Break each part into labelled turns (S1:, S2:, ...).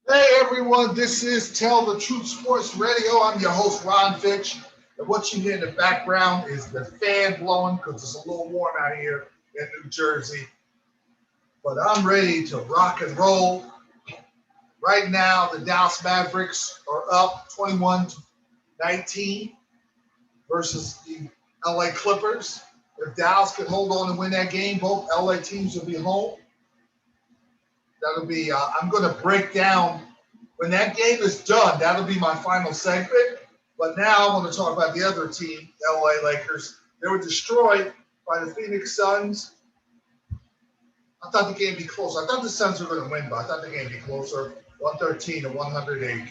S1: Hey everyone, this is Tell the Truth Sports Radio. I'm your host, Ron Fitch. And what you hear in the background is the fan blowing because it's a little warm out here in New Jersey. But I'm ready to rock and roll. Right now, the Dallas Mavericks are up 21-19 versus the LA Clippers. If Dallas can hold on and win that game, both LA teams will be home. That'll be, I'm going to break down when that game is done. That'll be my final segment. But now I want to talk about the other team, the LA Lakers. They were destroyed by the Phoenix Suns. I thought the game would be closer. I thought the Suns were going to win, but I thought the game would be closer, 113 to 108.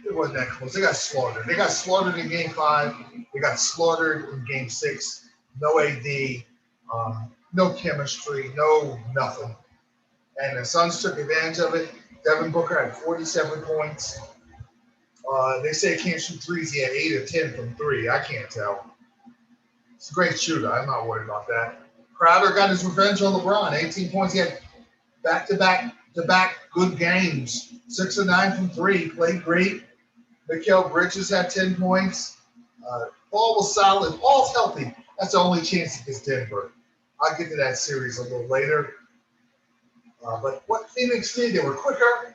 S1: It wasn't that close. They got slaughtered. They got slaughtered in Game 5. They got slaughtered in Game 6. No AD, no chemistry, no nothing. And the Suns took advantage of it. Devin Booker had 47 points. They say he can't shoot threes. He had 8 or 10 from 3. I can't tell. He's a great shooter. I'm not worried about that. Crowder got his revenge on LeBron. 18 points. He had back-to-back good games. 6 and 9 from 3. Played great. Mikal Bridges had 10 points. Paul was solid. Paul's healthy. That's the only chance against Denver. I'll get to that series a little later. But what Phoenix did, they were quicker.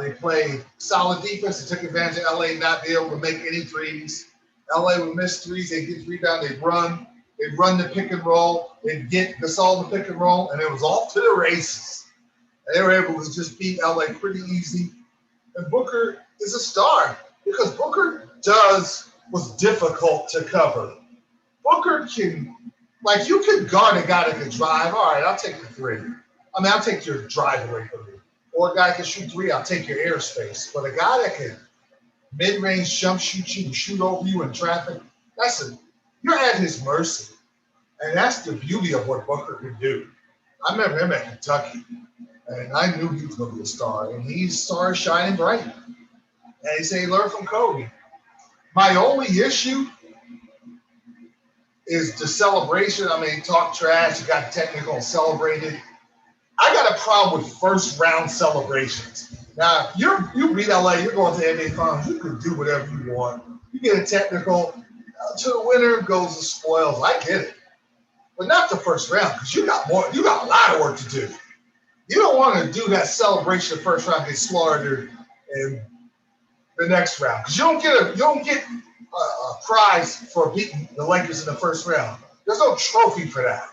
S1: They played solid defense. They took advantage of LA not being able to make any threes. LA would miss threes. They'd get rebound. They'd run. They'd run the pick and roll. They'd get Gasol the pick and roll, and it was off to the races. And they were able to just beat LA pretty easy. And Booker is a star because Booker was difficult to cover. Booker can, you can guard a guy that can drive. All right, I'll take the three. I'll take your drive away from you. Or a guy can shoot three, I'll take your airspace. But a guy that can mid-range jump shoot you and shoot over you in traffic, you're at his mercy. And that's the beauty of what Booker can do. I remember him at Kentucky, and I knew he was going to be a star. And he started shining bright. And he said he learned from Kobe. My only issue is the celebration. He talked trash, he got technical and celebrated. I got a problem with first round celebrations. Now, you beat LA, you're going to the NBA Finals, you can do whatever you want. You get a technical, to the winner goes the spoils. I get it. But not the first round, because you got a lot of work to do. You don't want to do that celebration the first round, get slaughtered in the next round. Because you don't get a prize for beating the Lakers in the first round. There's no trophy for that.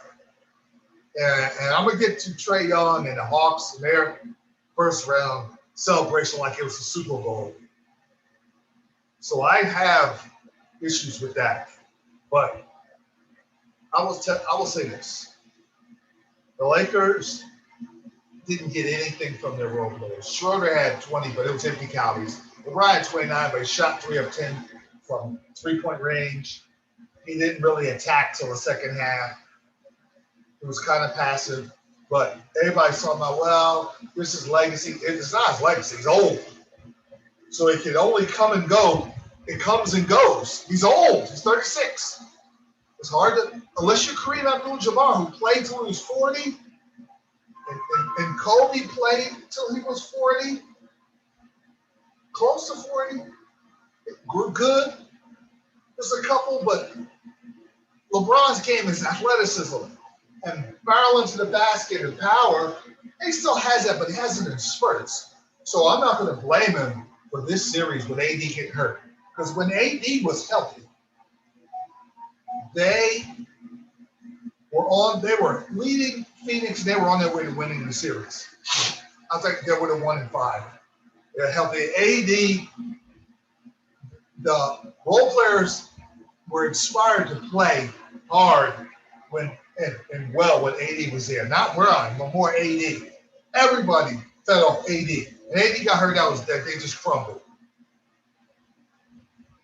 S1: And I'm going to get to Trae Young and the Hawks and their first round celebration like it was the Super Bowl. So I have issues with that. But I will say this. The Lakers didn't get anything from their role players. Schroeder had 20, but it was empty calories. LeBron had 29, but he shot 3 of 10 from three-point range. He didn't really attack till the second half. It was kind of passive, but everybody's talking about, this is legacy. It's not his legacy. He's old. So it can only come and go. It comes and goes. He's old. He's 36. It's hard to, unless you're Kareem Abdul-Jabbar, who played till he was 40, and Kobe played till he was 40, close to 40. We're good. There's a couple, but LeBron's game is athleticism. And barreling to the basket and power, he still has that, but he has it in spurts. So I'm not going to blame him for this series with AD getting hurt. Because when AD was healthy, they were leading Phoenix, and they were on their way to winning the series. I think they would have won in 5. They're healthy. AD, the role players were inspired to play hard when AD was there. Not Brian, but more AD. Everybody fed off AD. And AD got hurt, that they just crumbled.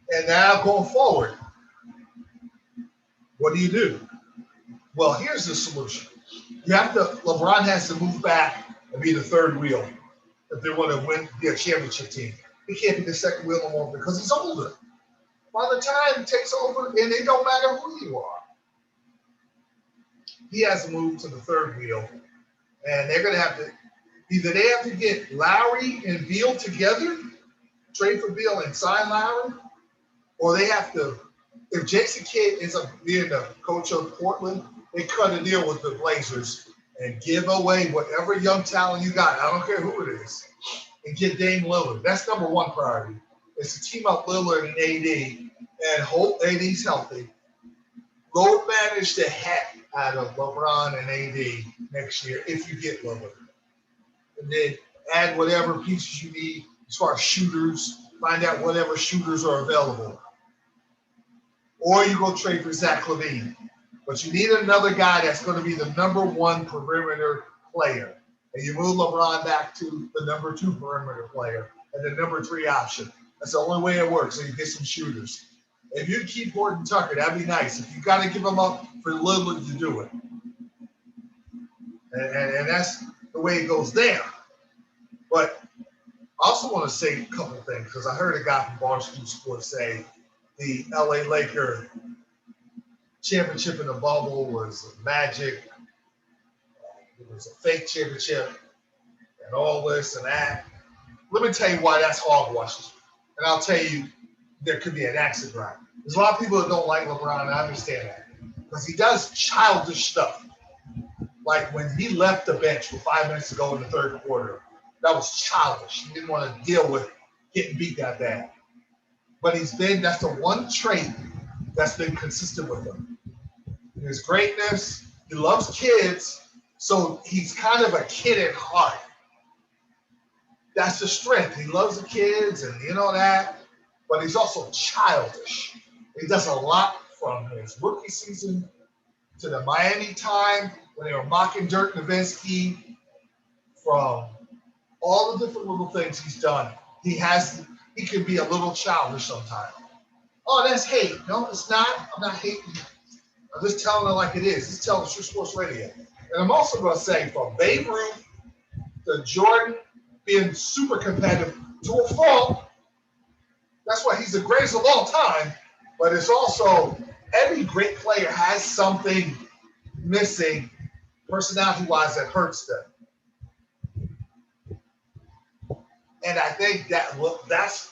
S1: And now going forward, what do? Well, here's the solution. LeBron has to move back and be the third wheel if they want to be a championship team. He can't be the second wheel no more because he's older. By the time he takes over, and it don't matter who you are, he has to move to the third wheel, and they're going to have to Either they have to get Lowry and Beal together, trade for Beal and sign Lowry, or they have to, if Jason Kidd ends up being the coach of Portland, they cut a deal with the Blazers and give away whatever young talent you got. I don't care who it is. And get Dame Lillard. That's number one priority. It's to team up Lillard and AD and hope AD's healthy. Load manage the heck out of LeBron and AD next year if you get Lillard. And then add whatever pieces you need as far as shooters. Find out whatever shooters are available. Or you go trade for Zach LaVine. But you need another guy that's going to be the number one perimeter player. And you move LeBron back to the number two perimeter player and the number three option. That's the only way it works, so you get some shooters. If you keep Horton Tucker, that'd be nice. If you got to give him up for Lillard to do it. And that's the way it goes there. But I also want to say a couple of things, because I heard a guy from Barstool Sports say the LA Lakers championship in the bubble was magic. It was a fake championship and all this and that. Let me tell you why that's hogwash. And I'll tell you, there could be an accident. There's a lot of people that don't like LeBron, and I understand that. Because he does childish stuff. Like when he left the bench with 5 minutes to go in the third quarter, that was childish. He didn't want to deal with getting beat that bad. But that's the one trait that's been consistent with him. His greatness, he loves kids, so he's kind of a kid at heart. That's the strength. He loves the kids and you know that, but he's also childish. He does a lot from his rookie season to the Miami time when they were mocking Dirk Nowitzki, from all the different little things he's done. He can be a little childish sometimes. Oh, that's hate. No, it's not. I'm not hating. I'm just telling it like it is. Just telling True Sports Radio. And I'm also going to say from Babe Ruth to Jordan being super competitive to a fault, that's why he's the greatest of all time. But it's also every great player has something missing personality-wise that hurts them. And I think that's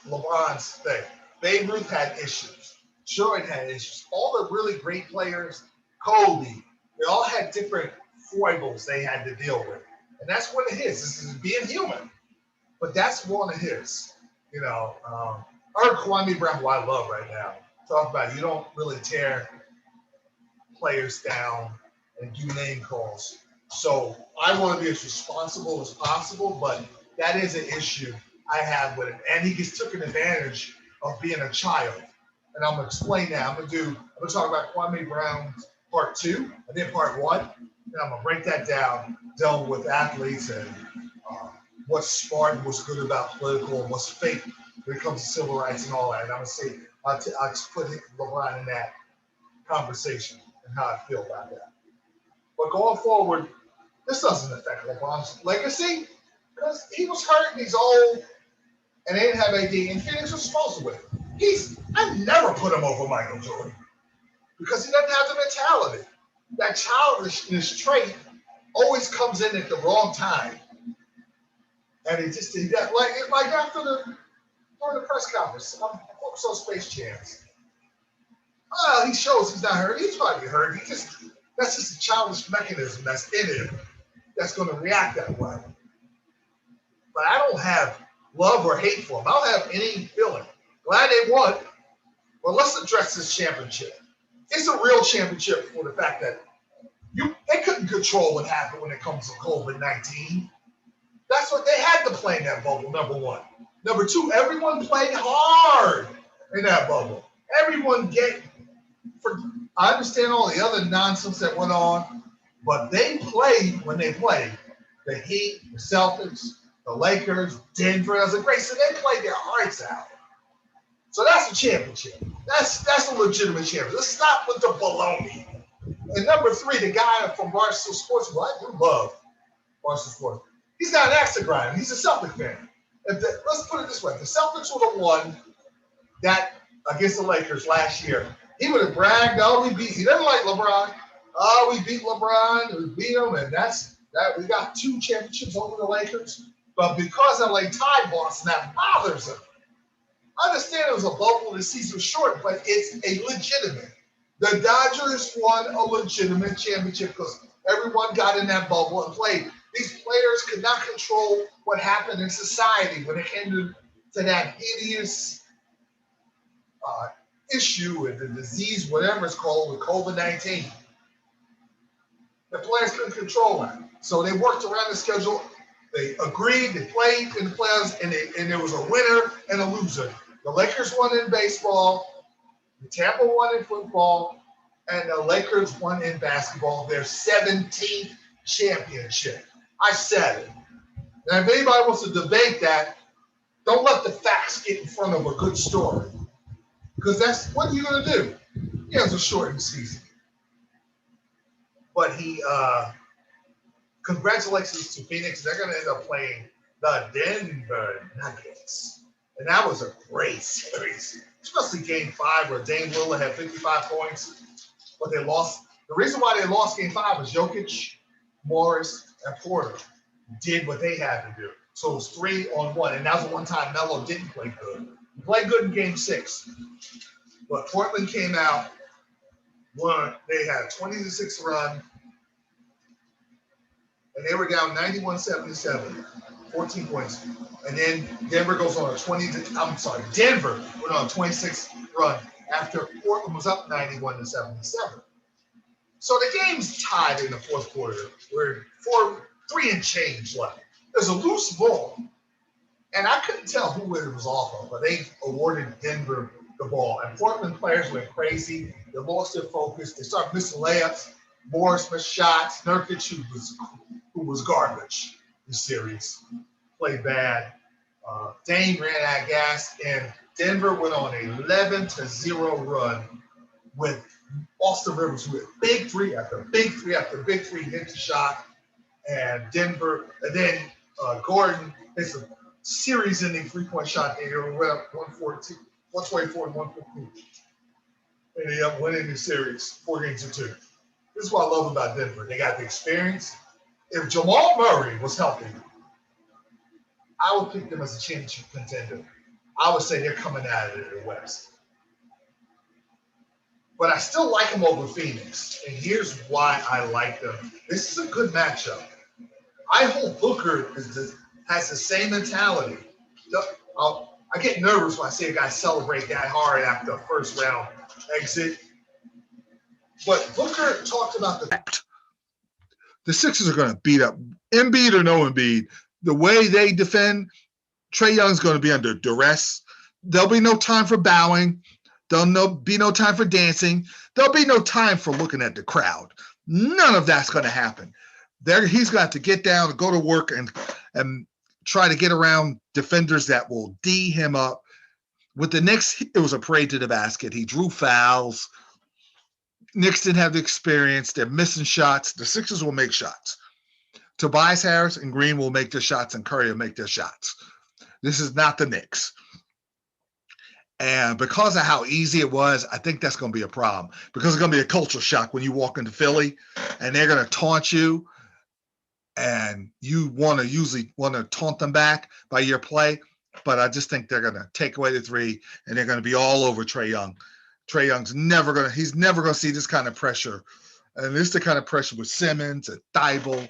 S1: LeBron's thing. Babe Ruth had issues. Jordan had issues. All the really great players, Kobe, they all had different foibles they had to deal with. And that's one of his. This is being human. But that's one of his. You know, I heard Kwame Brown, who I love right now, talk about you don't really tear players down and do name calls. So I want to be as responsible as possible, but that is an issue I have with him. And he just took an advantage of being a child. And I'm going to explain that. I'm going to talk about Kwame Brown's part 2 and then part 1. And I'm going to break that down, dealing with athletes and what's smart and what's good about political and what's fake when it comes to civil rights and all that. And I'm going to say, I'll put LeBron in that conversation and how I feel about that. But going forward, this doesn't affect LeBron's legacy because he was hurt and he's old and they didn't have AD and Phoenix was supposed to win. I never put him over Michael Jordan because he doesn't have the mentality. That childishness trait always comes in at the wrong time. And he got like after during the press conference, I'm focused on Space Jams. Well, he shows he's not hurt. He's probably hurt. That's just a childish mechanism that's in him that's going to react that way. But I don't have love or hate for him. I don't have any feeling. Glad they won. But let's address this championship. It's a real championship for the fact that they couldn't control what happened when it comes to COVID-19. That's what they had to play in that bubble, number one. Number two, everyone played hard in that bubble. I understand all the other nonsense that went on, but they played when they played. The Heat, the Celtics, the Lakers, Denver. As a great, so they played their hearts out. So that's a championship. That's a legitimate championship. Let's stop with the baloney. And number three, the guy from Barstool Sports, who I do love Barstool Sports. He's not an axe to grind. He's a Celtic fan. Let's put it this way. If the Celtics would have won that against the Lakers last year, he would have bragged, he doesn't like LeBron. Oh, we beat LeBron. We beat him. And that's That we got 2 championships over the Lakers, but because LA tied Boston, that bothers them. I understand it was a bubble and the season was short, but it's a legitimate. The Dodgers won a legitimate championship because everyone got in that bubble and played. These players could not control what happened in society when it came to that hideous issue with the disease, whatever it's called, with COVID-19. The players couldn't control that. So they worked around the schedule. They agreed, they played in the playoffs, and there was a winner and a loser. The Lakers won in baseball, the Tampa won in football, and the Lakers won in basketball, their 17th championship. I said it. And if anybody wants to debate that, don't let the facts get in front of a good story. Because that's what you're going to do. He has a shortened season. But congratulations to Phoenix. They're going to end up playing the Denver Nuggets. And that was a great series, especially Game 5 where Dame Lillard had 55 points, but they lost. The reason why they lost Game 5 was Jokic, Morris, and Porter did what they had to do. So it was 3-on-1, and that was the one time Melo didn't play good. He played good in Game 6, but Portland came out, won. They had a 20-6 run, and they were down 91-77, 14 points. And then Denver goes on a Denver went on a 26 run after Portland was up 91-77. So the game's tied in the fourth quarter. We're 3 and change left. There's a loose ball, and I couldn't tell who it was off of, but they awarded Denver the ball. And Portland players went crazy. They lost their focus. They started missing layups. Morris missed shots. Nurkic, who was garbage this series, played bad. Dame ran out of gas, and Denver went on a 11-0 run with Austin Rivers, who hit big three after big three after big three, hit the shot, and Denver, and then Gordon hits a series-ending three-point shot. They went up 124 and 115, and they up winning the series 4-2. This is what I love about Denver. They got the experience. If Jamal Murray was healthy, I would pick them as a championship contender. I would say they're coming out of the West. But I still like them over Phoenix. And here's why I like them. This is a good matchup. I hope Booker has the same mentality. I get nervous when I see a guy celebrate that hard after the first round exit. But Booker talked about the Sixers are going to beat up Embiid or no Embiid. The way they defend, Trae Young's going to be under duress. There'll be no time for bowing. There'll be no time for dancing. There'll be no time for looking at the crowd. None of that's going to happen. He's got to get down and go to work and try to get around defenders that will D him up. With the Knicks, it was a parade to the basket. He drew fouls. Knicks didn't have the experience. They're missing shots. The Sixers will make shots. Tobias Harris and Green will make their shots, and Curry will make their shots. This is not the Knicks. And because of how easy it was, I think that's going to be a problem, because it's going to be a culture shock when you walk into Philly and they're going to taunt you, and you usually want to taunt them back by your play. But I just think they're going to take away the three, and they're going to be all over Trae Young. Trae Young's never going to see this kind of pressure. And this is the kind of pressure with Simmons and Thibault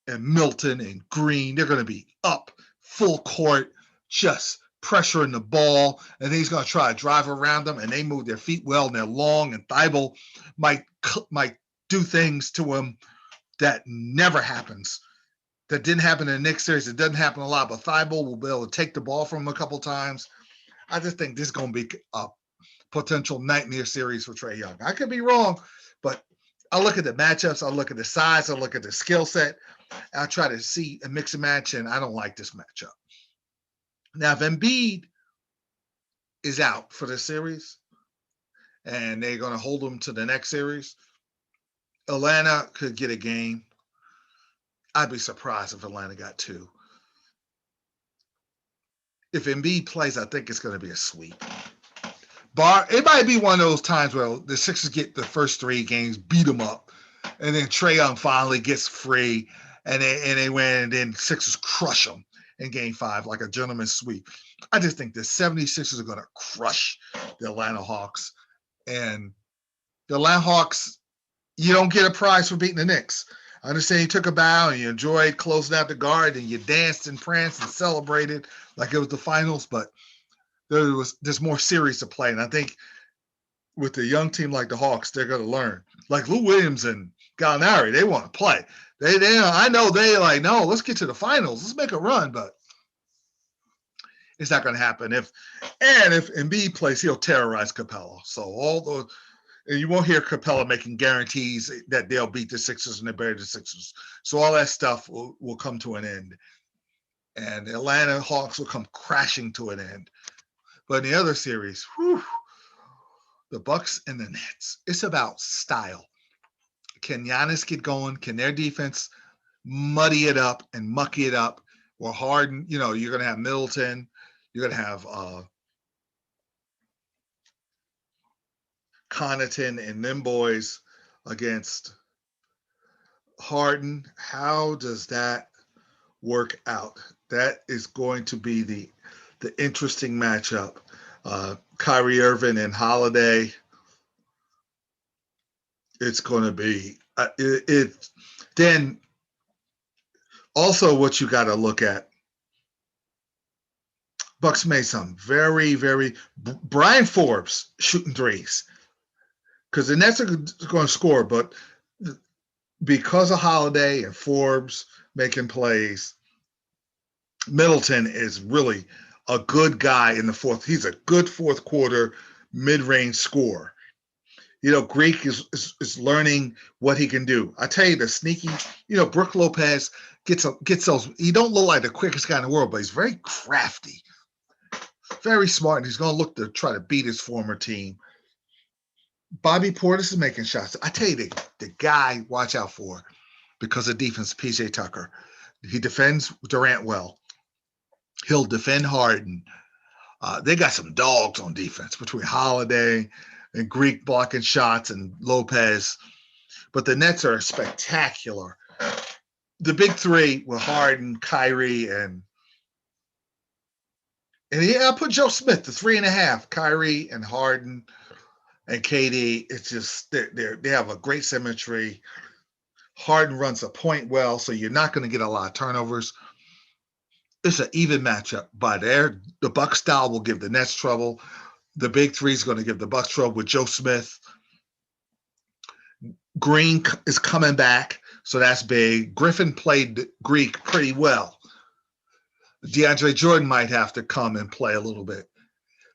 S1: and Milton and Green. They're going to be up full court, just pressuring the ball, and he's going to try to drive around them, and they move their feet well, and they're long, and Thibault might do things to him that never happens. That didn't happen in the Knicks series. It doesn't happen a lot, but Thibault will be able to take the ball from him a couple times. I just think this is going to be a potential nightmare series for Trae Young. I could be wrong, but I look at the matchups, I look at the size, I look at the skill set, I try to see a mix and match, and I don't like this matchup. Now, if Embiid is out for the series and they're going to hold him to the next series, Atlanta could get a game. I'd be surprised if Atlanta got 2. If Embiid plays, I think it's going to be a sweep. It might be one of those times where the Sixers get the first 3 games, beat them up,
S2: And then Trae Young finally gets free, and they win, and then Sixers crush them in Game 5 like a gentleman's sweep. I just think the 76ers are going to crush the Atlanta Hawks. And the Atlanta Hawks, you don't get a prize for beating the Knicks. I understand you took a bow and you enjoyed closing out the guard and you danced and pranced and celebrated like it was the finals, but there's more series to play. And I think with a young team like the Hawks, they're going to learn. Like Lou Williams and Gallinari, they want to play. I know they like, no, let's get to the finals. Let's make a run, but it's not going to happen. If Embiid plays, he'll terrorize Capella. So and you won't hear Capella making guarantees that they'll beat the Sixers and they bury the Sixers. So all that stuff will come to an end. And the Atlanta Hawks will come crashing to an end. But in the other series, the Bucks and the Nets, it's about style. Can Giannis get going? Can their defense muddy it up and mucky it up? Or Harden, you're going to have Middleton. You're going to have Connaughton and them boys against Harden. How does that work out? That is going to be the interesting matchup. Kyrie Irving and Holiday. It's going to be then also what you got to look at. Bucks made some very, very Brian Forbes shooting threes because the Nets are going to score, but because of Holiday and Forbes making plays, Middleton is really a good guy in the fourth. He's a good fourth quarter mid-range scorer. Greek is learning what he can do. I tell you, the sneaky, Brook Lopez gets those. He don't look like the quickest guy in the world, but he's very crafty, very smart, and he's going to look to try to beat his former team. Bobby Portis is making shots. I tell you, the guy watch out for because of defense, PJ Tucker. He defends Durant well. He'll defend Harden. They got some dogs on defense between Holiday and Greek blocking shots and Lopez. But the Nets are spectacular. The big three were Harden, Kyrie, and I put Joe Smith, the 3.5, Kyrie and Harden and KD. It's just they have a great symmetry. Harden runs a point well, so you're not going to get a lot of turnovers. It's an even matchup. But the Bucks style will give the Nets trouble. The big three is going to give the Bucks trouble with Joe Smith. Green is coming back, so that's big. Griffin played Greek pretty well. DeAndre Jordan might have to come and play a little bit.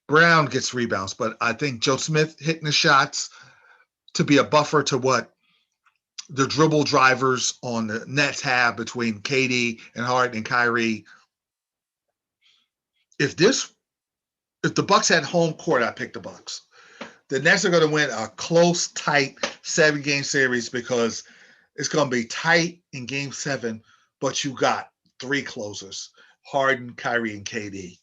S2: Brown gets rebounds, but I think Joe Smith hitting the shots to be a buffer to what the dribble drivers on the Nets have between KD and Harden and Kyrie. If the Bucks had home court, I'd pick the Bucks. The Nets are going to win a close, tight 7-game series because it's going to be tight in Game 7, but you got 3 closers, Harden, Kyrie, and KD.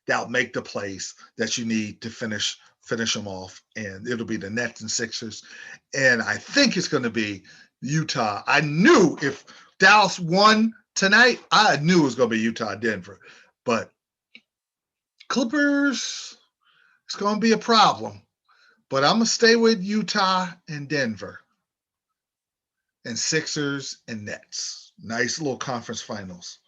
S2: That'll make the plays that you need to finish them off, and it'll be the Nets and Sixers. And I think it's going to be Utah. I knew if Dallas won tonight, I knew it was going to be Utah, Denver. But Clippers, it's going to be a problem. But I'm going to stay with Utah and Denver and Sixers and Nets. Nice little conference finals.